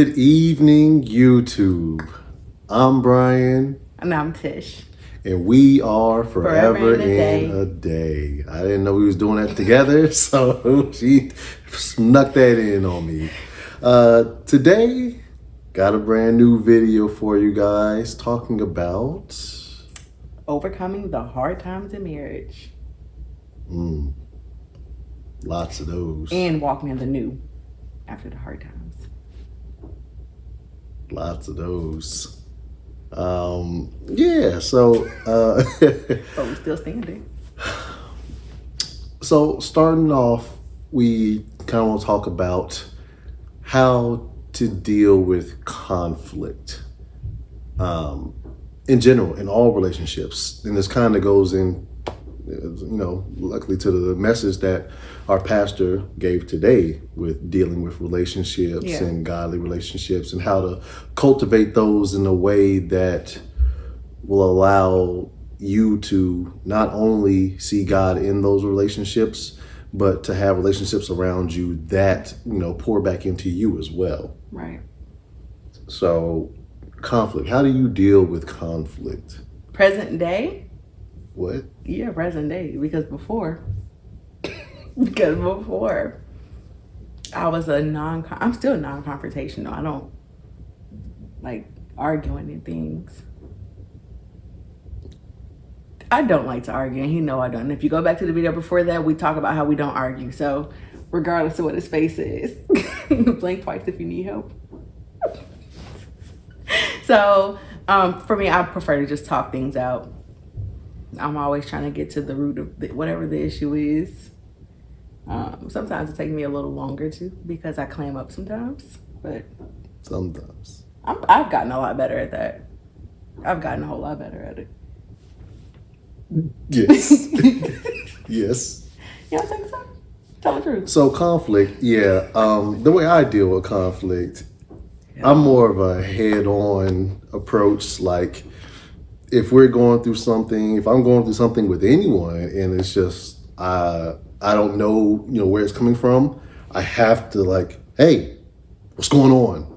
Good evening, YouTube. I'm Brian, And I'm Tish. and we are Forever Forever in in a Day. I didn't know we was doing that together, so she snuck that in on me. Today, got a brand new video for you guys talking about Overcoming the hard times in marriage lots of those. and walking in the new after the hard times. Lots of those. Yeah, so But we're still standing. So starting off, we kind of want to talk about how to deal with conflict in general, in all relationships. And this kind of goes in, luckily to the message that our pastor gave today with dealing with relationships and godly relationships and how to cultivate those in a way that will allow you to not only see God in those relationships, but to have relationships around you that, pour back into you as well. Right. So, conflict. How do you deal with conflict? Present day? What? Yeah, present day. Because before I was I'm still non-confrontational. I don't like arguing and things. I don't like to argue, and he know I don't. And if you go back to the video before that, we talk about how we don't argue. So regardless of what his face is, blink twice if you need help. So for me, I prefer to just talk things out. I'm always trying to get to the root of whatever the issue is. Sometimes it takes me a little longer too because I clam up sometimes, but Sometimes. I've gotten a lot better at that. I've gotten a whole lot better at it. Yes. Yes. You don't think so? Tell the truth. So conflict, yeah. The way I deal with conflict, I'm more of a head-on approach. Like, if we're going through something, if I'm going through something with anyone, and it's just I don't know, where it's coming from, I have to hey, what's going on?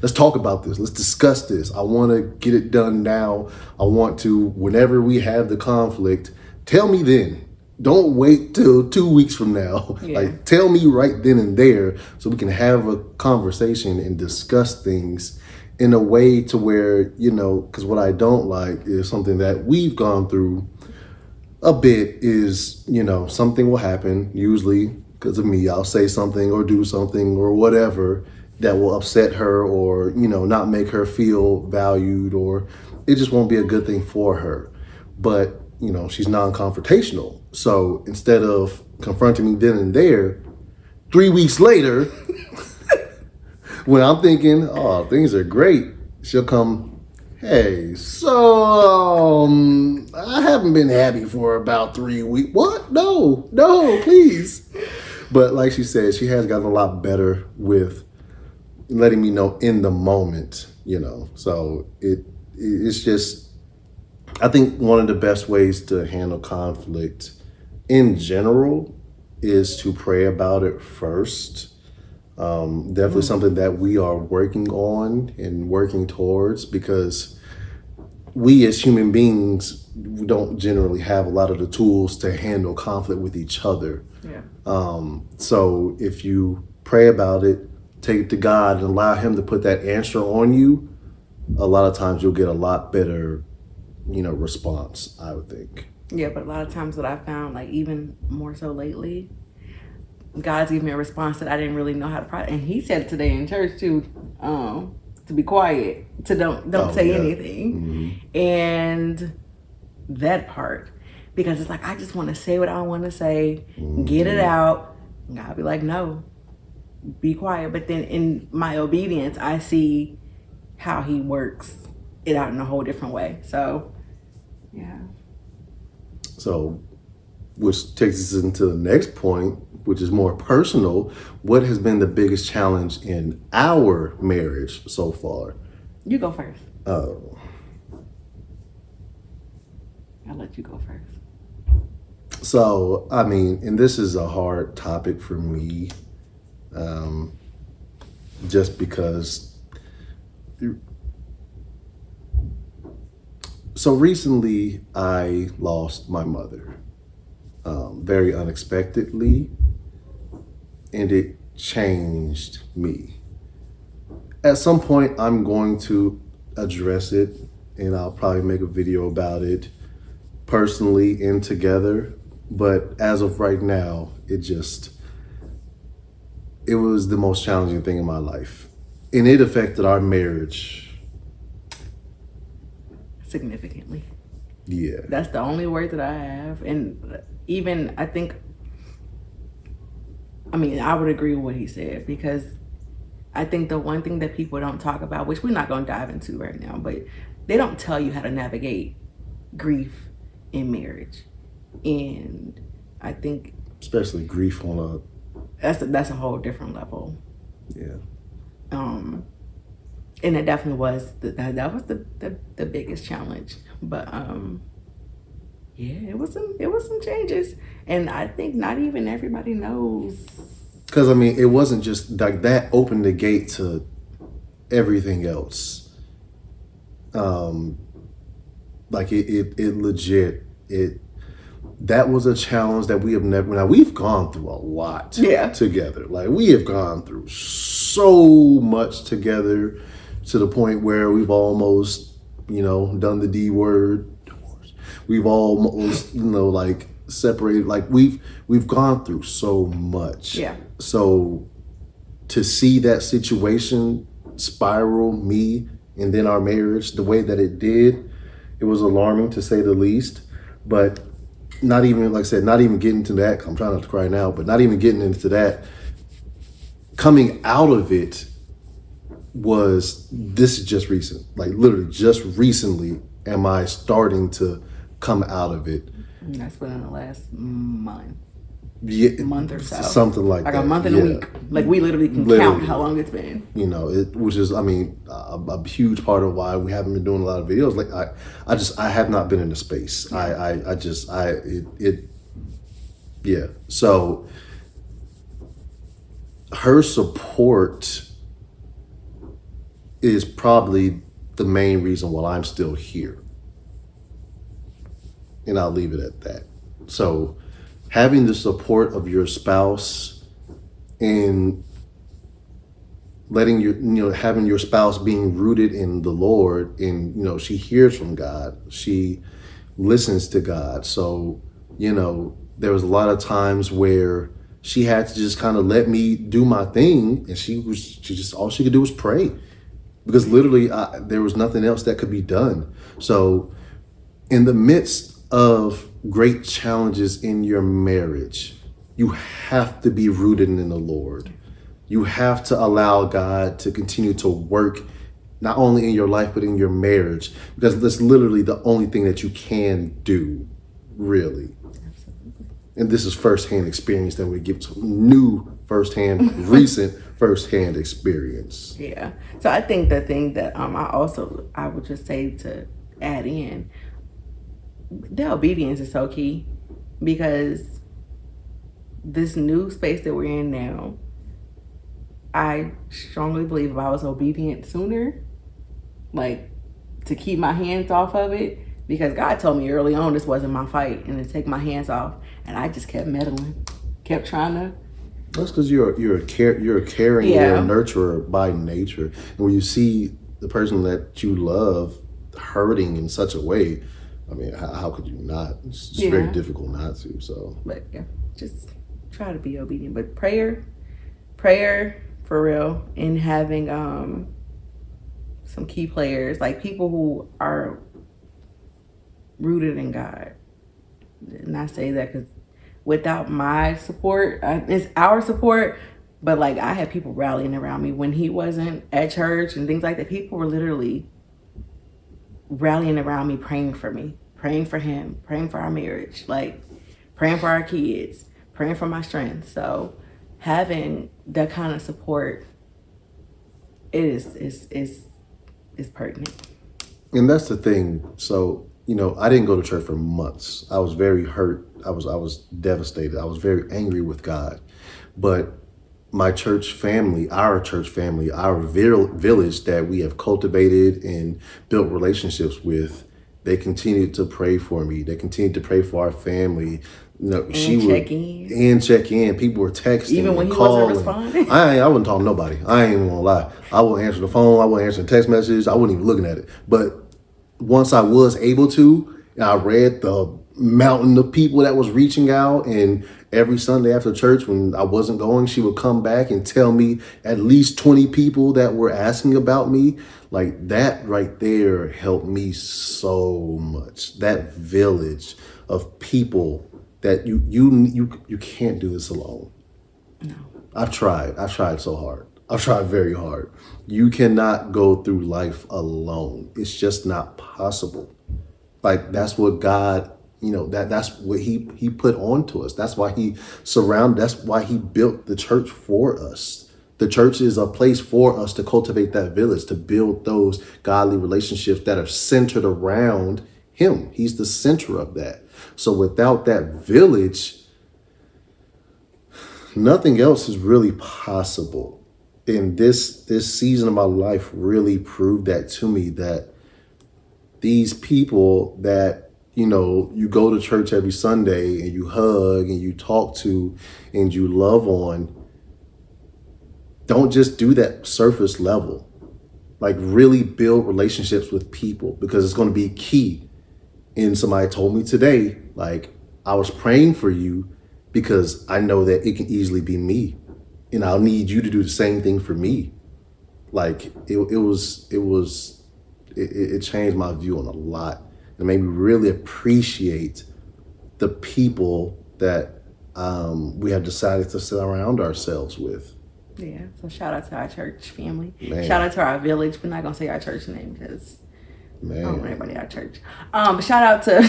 Let's talk about this. Let's discuss this. I want to get it done now. I want to, whenever we have the conflict, tell me then. Don't wait till 2 weeks from now. Yeah. Tell me right then and there so we can have a conversation and discuss things in a way to where, because what I don't like is something that we've gone through a bit is, something will happen, usually because of me. I'll say something or do something or whatever that will upset her or, not make her feel valued, or it just won't be a good thing for her. But, she's non-confrontational. So instead of confronting me then and there, 3 weeks later, when I'm thinking, oh, things are great, she'll come, hey, so I haven't been happy for about 3 weeks. What? No, please. But like she said, she has gotten a lot better with letting me know in the moment, So it's just, I think one of the best ways to handle conflict in general is to pray about it first. Definitely something that we are working on and working towards, because we as human beings don't generally have a lot of the tools to handle conflict with each other. Yeah. So if you pray about it, take it to God and allow him to put that answer on you, a lot of times you'll get a lot better, response, I would think. Yeah, but a lot of times what I found, even more so lately, God's giving me a response that I didn't really know how to process. And he said today in church too, to be quiet, to don't say anything. Mm-hmm. And that part, because it's I just want to say what I want to say, get it out. And God be like, no, be quiet. But then in my obedience, I see how he works it out in a whole different way. So, yeah. So, which takes us into the next point, which is more personal. What has been the biggest challenge in our marriage so far? You go first. Oh. I'll let you go first. So, and this is a hard topic for me, just because So recently, I lost my mother, very unexpectedly, and it changed me. At some point, I'm going to address it, and I'll probably make a video about it personally and together. But as of right now, it was the most challenging thing in my life, and it affected our marriage. Significantly. Yeah. That's the only word that I have. And even I think, I mean, I would agree with what he said, because I think the one thing that people don't talk about, which we're not going to dive into right now, but they don't tell you how to navigate grief in marriage. And I think Especially grief on that's a whole different level. yeah. And it definitely was that was the biggest challenge. But yeah, it was some changes, and I think not even everybody knows. Because I mean, it wasn't just like that opened the gate to everything else. Like it legit that was a challenge that we have never. Now we've gone through a lot together. Like we have gone through so much together to the point where we've almost, done the D word. We've almost, like separated. Like we've gone through so much. Yeah. So to see that situation spiral me and then our marriage the way that it did, it was alarming to say the least. But not even, like I said, not even getting into that. 'Cause I'm trying not to cry now, but not even getting into that. Coming out of it this is just recent. Like literally just recently am I starting to come out of it. And that's been in the last month. Yeah, month or so. Something like that. Like a month and a week. Like we literally can count how long it's been. Which is, I mean, a huge part of why we haven't been doing a lot of videos. Like I have not been in the space. Yeah. So her support is probably the main reason why I'm still here. And I'll leave it at that. So having the support of your spouse and letting having your spouse being rooted in the Lord, and she hears from God, she listens to God. So there was a lot of times where she had to just kind of let me do my thing, and she just all she could do was pray, because literally there was nothing else that could be done. So in the midst of great challenges in your marriage, you have to be rooted in the Lord. You have to allow God to continue to work not only in your life but in your marriage, because that's literally the only thing that you can do, really. Absolutely. And this is firsthand experience that we give to new recent firsthand experience. Yeah. So I think the thing that I would just say to add in, the obedience is so key, because this new space that we're in now, I strongly believe if I was obedient sooner, like to keep my hands off of it, because God told me early on this wasn't my fight and to take my hands off, and I just kept meddling, kept trying to. That's because you're a caring, you're a nurturer by nature, and when you see the person that you love hurting in such a way, I mean, how could you not? It's just very difficult not to. So, but yeah, just try to be obedient. But prayer for real, and having some key players, like people who are rooted in God. And I say that because without my support, it's our support. But like I had people rallying around me when he wasn't at church and things like that. People were literally rallying around me, praying for me, praying for him, praying for our marriage, like praying for our kids, praying for my strength. So having that kind of support is pertinent. And that's the thing. So, I didn't go to church for months. I was very hurt. I was devastated. I was very angry with God. But my church family, our village that we have cultivated and built relationships with, they continued to pray for me. They continued to pray for our family. You know, check in. People were texting, even when and he calling. wasn't responding. I wasn't talking to nobody. I ain't even gonna lie. I wouldn't answer the phone. I wouldn't answer text messages. I wasn't even looking at it. But once I was able to, and I read the mountain of people that was reaching out, and every Sunday after church when I wasn't going, she would come back and tell me at least 20 people that were asking about me. Like, that right there helped me so much. That village of people that you can't do this alone. No. I've tried so hard. I've tried very hard. You cannot go through life alone. It's just not possible. Like, that's what God, that's what he put onto us. That's why that's why he built the church for us. The church is a place for us to cultivate that village, to build those godly relationships that are centered around him. He's the center of that. So without that village, nothing else is really possible. And this season of my life really proved that to me, that these people that, you go to church every Sunday and you hug and you talk to and you love on, don't just do that surface level. Like, really build relationships with people, because it's going to be key. And somebody told me today, like, I was praying for you because I know that it can easily be me, and I'll need you to do the same thing for me. Like, it changed my view on a lot. It made me really appreciate the people that we have decided to surround ourselves with. Yeah. So shout out to our church family. Man. Shout out to our village. We're not gonna say our church name because Man. I don't know anybody at our church. But shout out to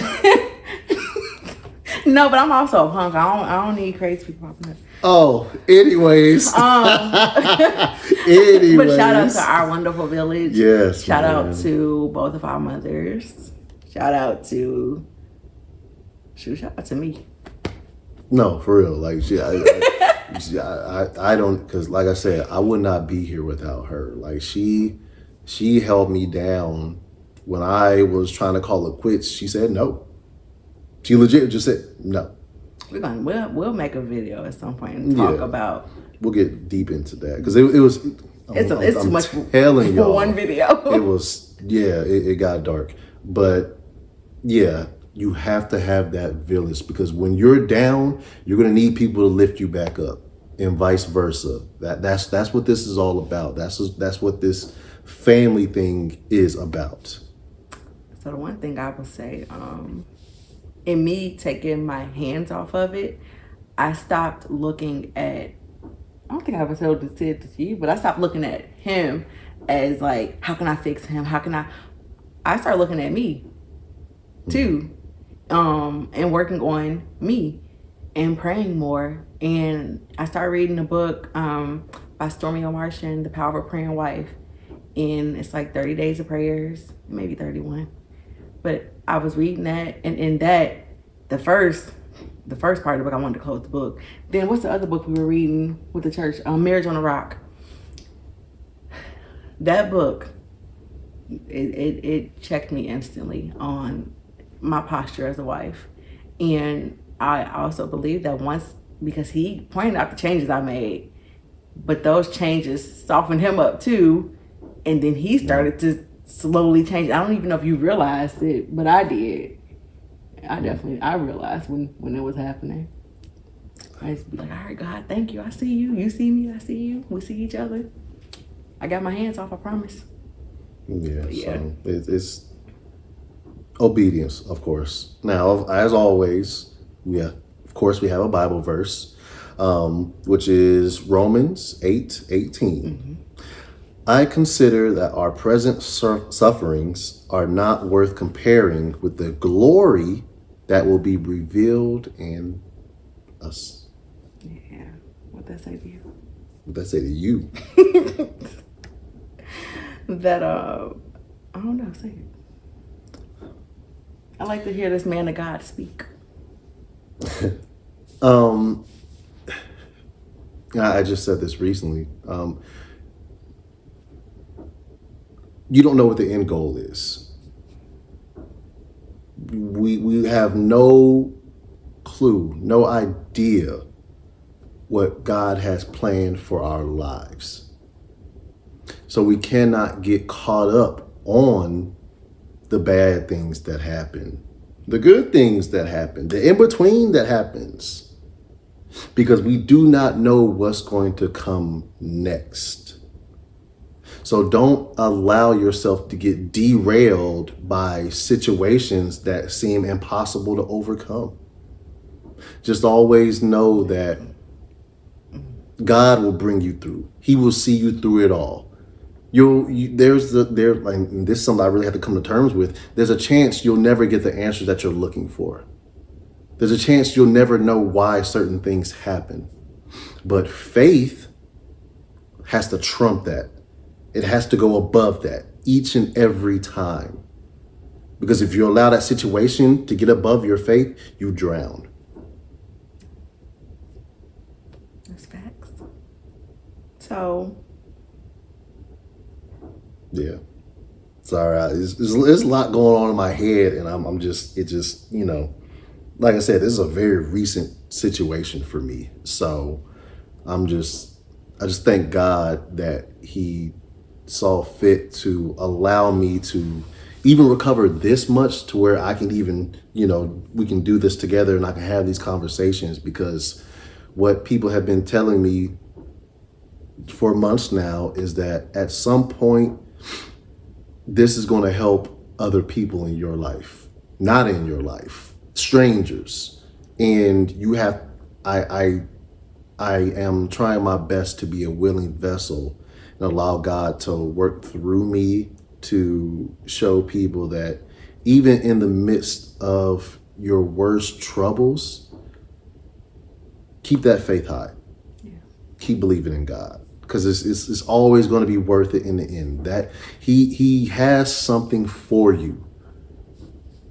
no, but I'm also a punk. I don't need crazy people popping up. Oh, anyways. Anyways. But shout out to our wonderful village. Yes. Shout out to both of our mothers. Shout out to me. No, for real. Like, I don't, because like I said, I would not be here without her. Like, she held me down when I was trying to call it quits. She said no. She legit just said no. We'll make a video at some point and talk about. We'll get deep into that, because it was. It's too much telling y'all, for one video. It was, it got dark, but yeah, you have to have that village, because when you're down, you're gonna need people to lift you back up, and vice versa. That's what this is all about. That's what this family thing is about. So the one thing I would say, in me taking my hands off of it, I stopped looking at, I don't think I ever said this to you, but I stopped looking at him as like, how can I fix him? I started looking at me too, and working on me and praying more. And I started reading a book by Stormy O'Martian, The Power of a Praying Wife. And it's like 30 Days of Prayers, maybe 31. But I was reading that, and in that, the first part of the book, I wanted to close the book. Then what's the other book we were reading with the church? Marriage on a Rock. That book, it checked me instantly on my posture as a wife. And I also believe that because he pointed out the changes I made, but those changes softened him up too. And then he started to slowly change. I don't even know if you realized it, but I did. I realized when it was happening. I used to be like, all right, God, thank you. I see you. You see me. I see you. We see each other. I got my hands off, I promise. Yeah. So it's obedience, of course. Now, as always, we have a Bible verse, which is Romans 8:18. Mm-hmm. I consider that our present sufferings are not worth comparing with the glory that will be revealed in us. Yeah. What'd that say to you? What'd that say to you? That, I don't know, say it. I like to hear this man of God speak. I just said this recently. You don't know what the end goal is. We have no clue, no idea what God has planned for our lives. So we cannot get caught up on the bad things that happen, the good things that happen, the in-between that happens, because we do not know what's going to come next. So don't allow yourself to get derailed by situations that seem impossible to overcome. Just always know that God will bring you through. He will see you through it all. And this is something I really have to come to terms with. There's a chance you'll never get the answers that you're looking for. There's a chance you'll never know why certain things happen. But faith has to trump that. It has to go above that each and every time. Because if you allow that situation to get above your faith, you drown. That's facts. So. Yeah. Sorry. There's a lot going on in my head, and I'm just, like I said, this is a very recent situation for me. So I just thank God that He saw fit to allow me to even recover this much to where I can even, we can do this together and I can have these conversations, because what people have been telling me for months now is that at some point, this is going to help other people in your life, not in your life, strangers. And I am trying my best to be a willing vessel and allow God to work through me to show people that even in the midst of your worst troubles, keep that faith high. Yeah. Keep believing in God, because it's always going to be worth it in the end. That he has something for you.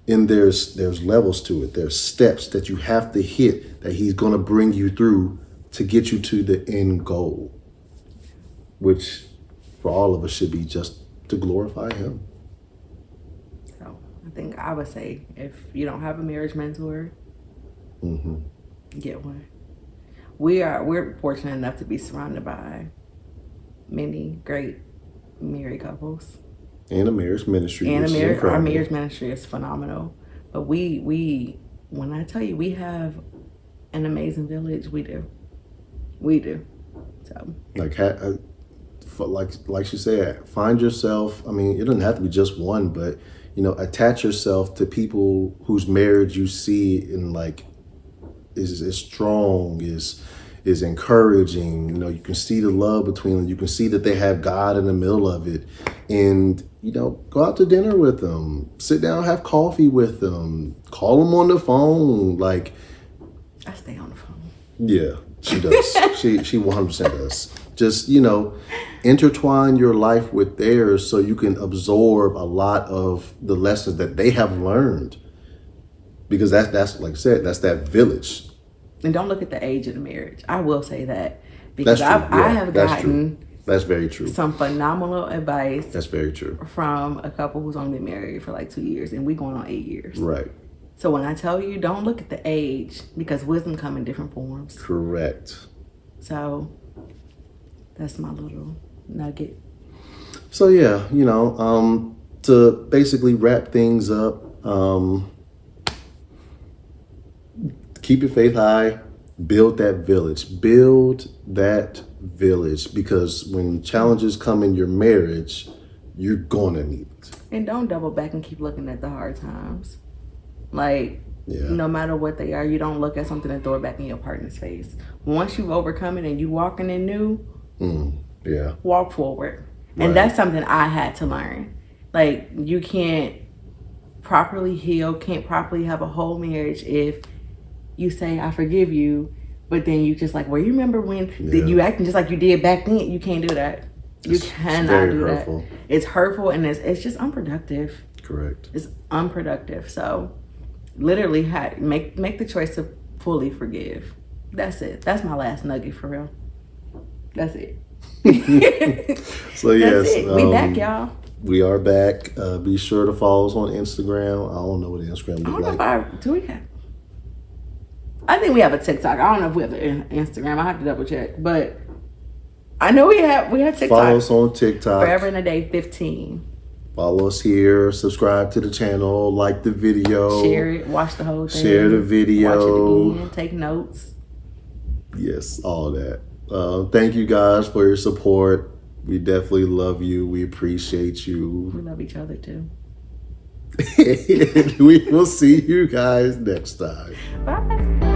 And there's levels to it. There's steps that you have to hit that He's going to bring you through to get you to the end goal, which for all of us should be just to glorify Him. So I think I would say, if you don't have a marriage mentor, get one. We're fortunate enough to be surrounded by many great married couples. And a marriage ministry. And our marriage ministry is phenomenal. But we when I tell you we have an amazing village, we do. So like she said, find yourself. I mean, it doesn't have to be just one, but attach yourself to people whose marriage you see in is strong, is encouraging. You can see the love between them. You can see that they have God in the middle of it. And, go out to dinner with them, sit down, have coffee with them, call them on the phone. I stay on the phone. Yeah, she does. she 100% does. Just, intertwine your life with theirs so you can absorb a lot of the lessons that they have learned. Because that's like I said, that's that village. And don't look at the age of the marriage. I will say that. Because I have gotten that's very true. Some phenomenal advice. That's very true. From a couple who's only been married for 2 years, and we going on 8 years. Right. So when I tell you, don't look at the age, because wisdom come in different forms. Correct. So that's my little nugget. So yeah, to basically wrap things up, keep your faith high, build that village, because when challenges come in your marriage, you're gonna need it. And don't double back and keep looking at the hard times. No matter what they are, you don't look at something and throw it back in your partner's face. Once you've overcome it and you walking in new, walk forward. Right. And that's something I had to learn. You can't properly heal, can't properly have a whole marriage if you say, I forgive you, but then you just you remember when you acting just like you did back then? You can't do that. You cannot do hurtful. That. It's hurtful, and it's just unproductive. Correct. It's unproductive. So literally make the choice to fully forgive. That's it. That's my last nugget for real. That's it. So yes, That's it. We back, y'all. We are back. Be sure to follow us on Instagram. I don't know what Instagram I don't looks know like. if do we have. I think we have a TikTok. I don't know if we have an Instagram. I have to double check, but I know we have TikTok. Follow us on TikTok. Forever in a Day 15. Follow us here. Subscribe to the channel. Like the video. Share it. Watch the whole thing. Share the video. Watch it again. Take notes. Yes, all that. Thank you guys for your support. We definitely love you. We appreciate you. We love each other too. We will see you guys next time. Bye.